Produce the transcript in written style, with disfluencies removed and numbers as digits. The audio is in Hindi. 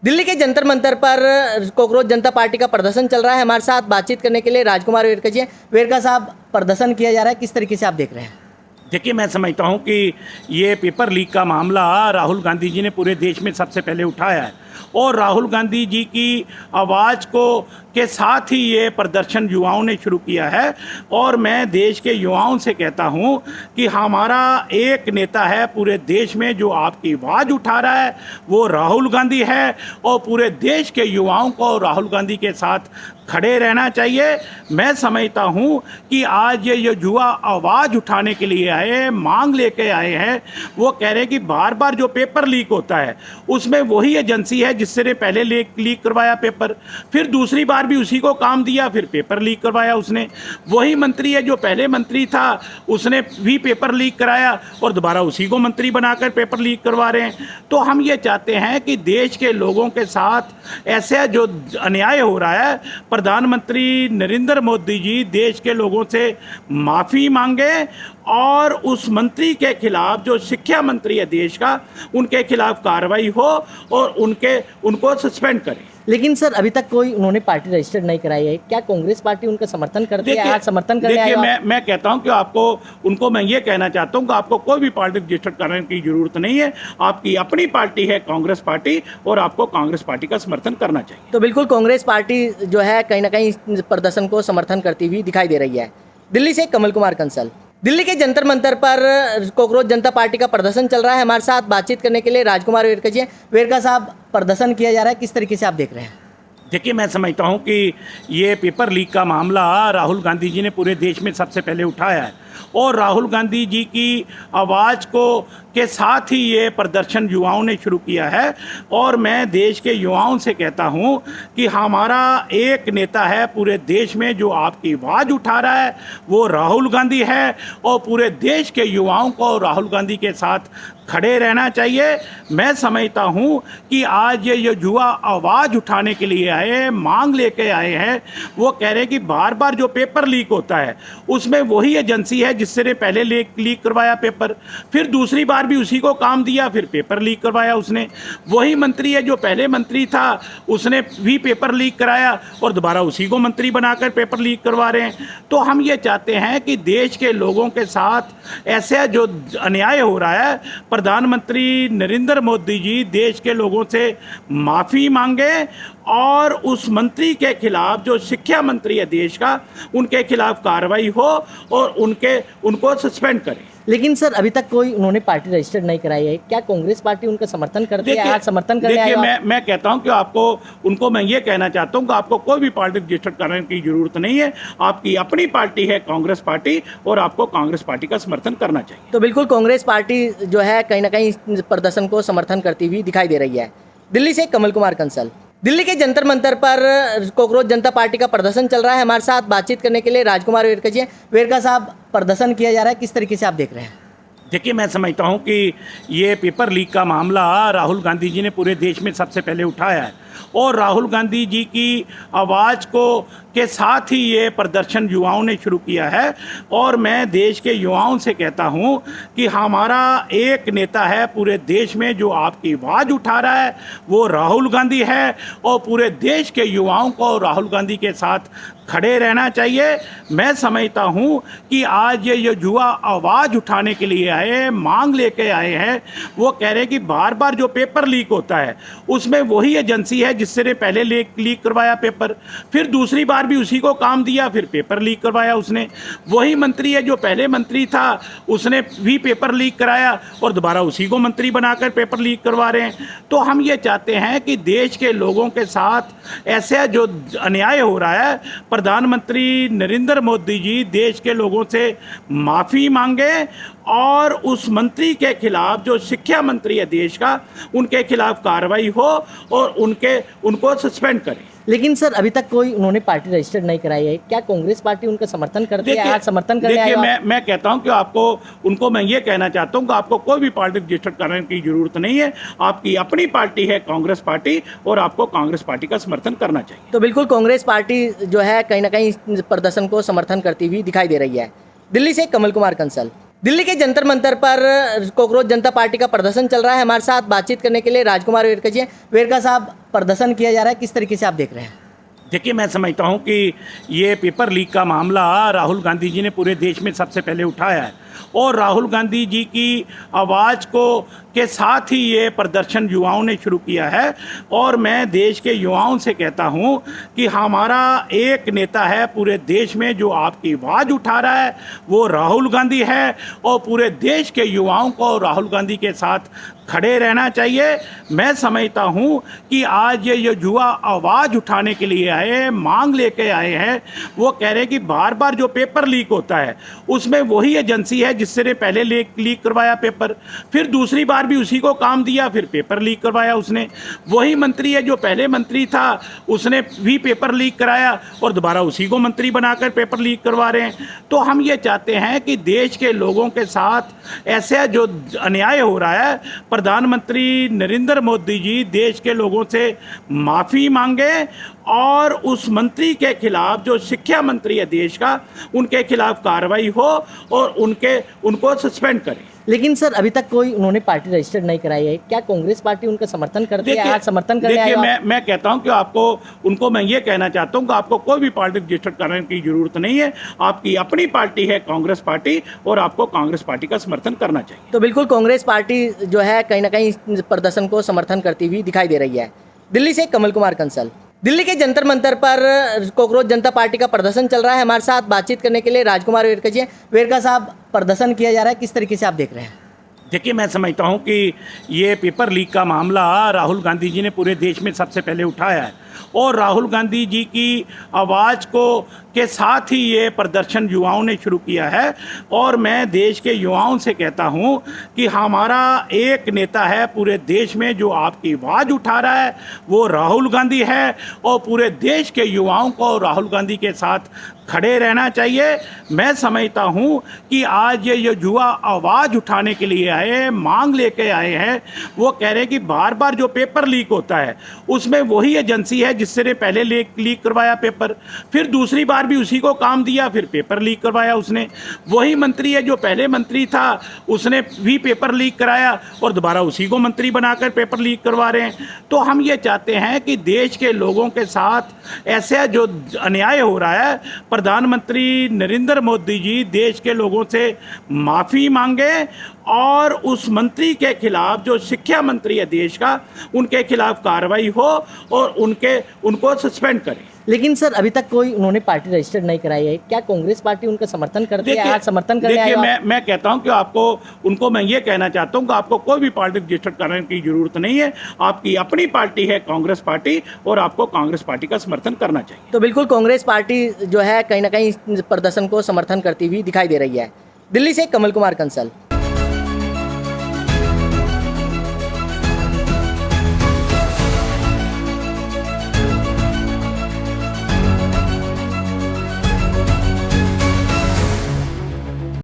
दिल्ली के जंतर मंतर पर कॉकरोच जनता पार्टी का प्रदर्शन चल रहा है। हमारे साथ बातचीत करने के लिए राजकुमार वेरका जी हैं। वेरका साहब, प्रदर्शन किया जा रहा है, किस तरीके से आप देख रहे हैं? देखिए, मैं समझता हूँ कि ये पेपर लीक का मामला राहुल गांधी जी ने पूरे देश में सबसे पहले उठाया है और राहुल गांधी जी की आवाज़ को के साथ ही ये प्रदर्शन युवाओं ने शुरू किया है। और मैं देश के युवाओं से कहता हूँ कि हमारा एक नेता है पूरे देश में जो आपकी आवाज़ उठा रहा है, वो राहुल गांधी है। और पूरे देश के युवाओं को राहुल गांधी के साथ खड़े रहना चाहिए। मैं समझता हूँ कि आज ये युवा आवाज़ उठाने के लिए आए, मांग लेके आए हैं। वो कह रहे हैं कि बार बार जो पेपर लीक होता है उसमें वही एजेंसी है जिससे पहले लीक करवाया पेपर, फिर दूसरी बार भी उसी को काम दिया, फिर पेपर लीक करवाया उसने। वही मंत्री है जो पहले मंत्री था, उसने भी पेपर लीक कराया और दोबारा उसी को मंत्री बनाकर पेपर लीक करवा रहे हैं। तो हम ये चाहते हैं कि देश के लोगों के साथ ऐसा जो अन्याय हो रहा है, प्रधानमंत्री नरेंद्र मोदी जी देश के लोगों से माफ़ी मांगे और उस मंत्री के खिलाफ, जो शिक्षा मंत्री है देश का, उनके खिलाफ कार्रवाई हो और उनको सस्पेंड करें। लेकिन सर, अभी तक कोई उन्होंने पार्टी रजिस्टर्ड नहीं कराई है। क्या कांग्रेस पार्टी उनका समर्थन करती है? आज समर्थन करने आए हो? मैं कहता हूं कि मैं ये कहना चाहता हूं कि आपको कोई भी पार्टी रजिस्टर्ड करने की जरूरत नहीं है। आपकी अपनी पार्टी है कांग्रेस पार्टी और आपको कांग्रेस पार्टी का समर्थन करना चाहिए। तो बिल्कुल कांग्रेस पार्टी जो है कहीं ना कहीं प्रदर्शन को समर्थन करती हुई दिखाई दे रही है। दिल्ली से कमल कुमार कंसल। दिल्ली के जंतर मंतर पर कॉकरोच जनता पार्टी का प्रदर्शन चल रहा है। हमारे साथ बातचीत करने के लिए राजकुमार वेरका जी हैं। वेरका साहब, प्रदर्शन किया जा रहा है, किस तरीके से आप देख रहे हैं? देखिए, मैं समझता हूँ कि ये पेपर लीक का मामला राहुल गांधी जी ने पूरे देश में सबसे पहले उठाया है और राहुल गांधी जी की आवाज़ के साथ ही ये प्रदर्शन युवाओं ने शुरू किया है। और मैं देश के युवाओं से कहता हूँ कि हमारा एक नेता है पूरे देश में जो आपकी आवाज़ उठा रहा है, वो राहुल गांधी है। और पूरे देश के युवाओं को राहुल गांधी के साथ खड़े रहना चाहिए। मैं समझता हूँ कि आज ये युवा आवाज़ उठाने के लिए आए, मांग लेके आए हैं। वो कह रहे हैं कि बार बार जो पेपर लीक होता है उसमें वही एजेंसी है जिससे पहले लीक करवाया पेपर, फिर दूसरी बार भी उसी को काम दिया, फिर पेपर लीक करवाया उसने। वही मंत्री है जो पहले मंत्री था, उसने भी पेपर लीक कराया और दोबारा उसी को मंत्री बनाकर पेपर लीक करवा रहे हैं। तो हम ये चाहते हैं कि देश के लोगों के साथ ऐसा जो अन्याय हो रहा है, प्रधानमंत्री नरेंद्र मोदी जी देश के लोगों से माफ़ी मांगे और उस मंत्री के खिलाफ, जो शिक्षा मंत्री है देश का, उनके खिलाफ कार्रवाई हो और उनको सस्पेंड करें। लेकिन सर, अभी तक कोई उन्होंने पार्टी रजिस्टर्ड नहीं कराई है। क्या कांग्रेस पार्टी उनका समर्थन करती है? आज समर्थन करने आए हो? मैं कहता हूं कि मैं ये कहना चाहता हूं कि आपको कोई भी पार्टी रजिस्टर्ड करने की जरूरत नहीं है। आपकी अपनी पार्टी है कांग्रेस पार्टी और आपको कांग्रेस पार्टी का समर्थन करना चाहिए। तो बिल्कुल कांग्रेस पार्टी जो है कहीं ना कहीं प्रदर्शन को समर्थन करती हुई दिखाई दे रही है। दिल्ली से कमल कुमार कंसल। दिल्ली के जंतर मंतर पर कॉकरोच जनता पार्टी का प्रदर्शन चल रहा है। हमारे साथ बातचीत करने के लिए राजकुमार वेरका जी हैं। वेरका साहब, प्रदर्शन किया जा रहा है, किस तरीके से आप देख रहे हैं? देखिए, मैं समझता हूँ कि ये पेपर लीक का मामला राहुल गांधी जी ने पूरे देश में सबसे पहले उठाया है और राहुल गांधी जी की आवाज़ के साथ ही ये प्रदर्शन युवाओं ने शुरू किया है। और मैं देश के युवाओं से कहता हूँ कि हमारा एक नेता है पूरे देश में जो आपकी आवाज़ उठा रहा है, वो राहुल गांधी है। और पूरे देश के युवाओं को राहुल गांधी के साथ खड़े रहना चाहिए। मैं समझता हूँ कि आज ये युवा आवाज़ उठाने के लिए आए, मांग लेके आए हैं। वो कह रहे हैं कि बार बार जो पेपर लीक होता है उसमें वही एजेंसी है जिससे पहले लीक करवाया पेपर, फिर दूसरी बार भी उसी को काम दिया, फिर पेपर लीक करवाया उसने। वही मंत्री है जो पहले मंत्री था, उसने भी पेपर लीक कराया और दोबारा उसी को मंत्री बनाकर पेपर लीक करवा रहे हैं। तो हम ये चाहते हैं कि देश के लोगों के साथ ऐसा जो अन्याय हो रहा है, प्रधानमंत्री नरेंद्र मोदी जी देश के लोगों से माफ़ी मांगे और उस मंत्री के खिलाफ, जो शिक्षा मंत्री है देश का, उनके खिलाफ कार्रवाई हो और उनको सस्पेंड करें। लेकिन सर, अभी तक कोई उन्होंने पार्टी रजिस्टर्ड नहीं कराई है। क्या कांग्रेस पार्टी उनका समर्थन करती है? आज समर्थन करने आए हो? मैं कहता हूं कि मैं ये कहना चाहता हूं कि आपको कोई भी पार्टी रजिस्टर्ड करने की जरूरत नहीं है। आपकी अपनी पार्टी है कांग्रेस पार्टी और आपको कांग्रेस पार्टी का समर्थन करना चाहिए। तो बिल्कुल कांग्रेस पार्टी जो है कहीं ना कहीं प्रदर्शन को समर्थन करती हुई दिखाई दे रही है। दिल्ली से कमल कुमार कंसल। दिल्ली के जंतर मंतर पर कॉकरोच जनता पार्टी का प्रदर्शन चल रहा है। हमारे साथ बातचीत करने के लिए राजकुमार वेरका जी हैं। वेरका साहब, प्रदर्शन किया जा रहा है, किस तरीके से आप देख रहे हैं? देखिए, मैं समझता हूँ कि ये पेपर लीक का मामला राहुल गांधी जी ने पूरे देश में सबसे पहले उठाया है और राहुल गांधी जी की आवाज़ को के साथ ही ये प्रदर्शन युवाओं ने शुरू किया है। और मैं देश के युवाओं से कहता हूँ कि हमारा एक नेता है पूरे देश में जो आपकी आवाज़ उठा रहा है, वो राहुल गांधी है। और पूरे देश के युवाओं को राहुल गांधी के साथ खड़े रहना चाहिए। मैं समझता हूँ कि आज ये युवा आवाज़ उठाने के लिए आए हैं, मांग लेके आए हैं। वो कह रहे हैं कि बार बार जो पेपर लीक होता है उसमें वही एजेंसी है जिससे पहले लीक करवाया पेपर, फिर दूसरी बार भी उसी को काम दिया, फिर पेपर लीक करवाया उसने। वही मंत्री है जो पहले मंत्री था, उसने भी पेपर लीक कराया और दोबारा उसी को मंत्री बनाकर पेपर लीक करवा रहे हैं। तो हम ये चाहते हैं कि देश के लोगों के साथ ऐसा जो अन्याय हो रहा है, प्रधानमंत्री नरेंद्र मोदी जी देश के लोगों से माफ़ी मांगे और उस मंत्री के खिलाफ, जो शिक्षा मंत्री है देश का, उनके खिलाफ कार्रवाई हो और उनको सस्पेंड करें। लेकिन सर, अभी तक कोई उन्होंने पार्टी रजिस्टर्ड नहीं कराई है। क्या कांग्रेस पार्टी उनका समर्थन करती है? आज समर्थन करने आए हो आप? मैं कहता हूं कि उनको मैं ये कहना चाहता हूं कि आपको कोई भी पार्टी रजिस्टर करने की जरूरत नहीं है। आपकी अपनी पार्टी है कांग्रेस पार्टी और आपको कांग्रेस पार्टी का समर्थन करना चाहिए। तो बिल्कुल कांग्रेस पार्टी जो है कहीं ना कहीं प्रदर्शन को समर्थन करती हुई दिखाई दे रही है। दिल्ली से कमल कुमार कंसल। दिल्ली के जंतर मंतर पर कॉकरोच जनता पार्टी का प्रदर्शन चल रहा है। हमारे साथ बातचीत करने के लिए राजकुमार वेरका जी हैं। वेरका साहब, प्रदर्शन किया जा रहा है, किस तरीके से आप देख रहे हैं? देखिए, मैं समझता हूँ कि ये पेपर लीक का मामला राहुल गांधी जी ने पूरे देश में सबसे पहले उठाया है और राहुल गांधी जी की आवाज़ के साथ ही ये प्रदर्शन युवाओं ने शुरू किया है। और मैं देश के युवाओं से कहता हूँ कि हमारा एक नेता है पूरे देश में जो आपकी आवाज़ उठा रहा है, वो राहुल गांधी है। और पूरे देश के युवाओं को राहुल गांधी के साथ खड़े रहना चाहिए। मैं समझता हूँ कि आज ये युवा आवाज़ उठाने के लिए आए हैं, मांग लेके आए हैं। वो कह रहे हैं कि बार बार जो पेपर लीक होता है उसमें वही एजेंसी है जिससे पहले लीक करवाया पेपर, फिर दूसरी बार भी उसी को काम दिया, फिर पेपर लीक करवाया उसने। वही मंत्री है जो पहले मंत्री था, उसने भी पेपर लीक कराया और दोबारा उसी को मंत्री बनाकर पेपर लीक करवा रहे हैं। तो हम ये चाहते हैं कि देश के लोगों के साथ ऐसा जो अन्याय हो रहा है, प्रधानमंत्री नरेंद्र मोदी जी देश के लोगों से माफ़ी मांगे और उस मंत्री के खिलाफ, जो शिक्षा मंत्री है देश का, उनके खिलाफ कार्रवाई हो और उनको सस्पेंड करें। लेकिन सर, अभी तक कोई उन्होंने पार्टी रजिस्टर्ड नहीं कराई है। क्या कांग्रेस पार्टी उनका समर्थन करती है? आज समर्थन करने आए हो आप? मैं कहता हूं कि उनको मैं ये कहना चाहता हूं कि आपको कोई भी पार्टी रजिस्टर करने की जरूरत नहीं है। आपकी अपनी पार्टी है कांग्रेस पार्टी और आपको कांग्रेस पार्टी का समर्थन करना चाहिए। तो बिल्कुल कांग्रेस पार्टी जो है कहीं ना कहीं प्रदर्शन को समर्थन करती हुई दिखाई दे रही है। दिल्ली से कमल कुमार कंसल।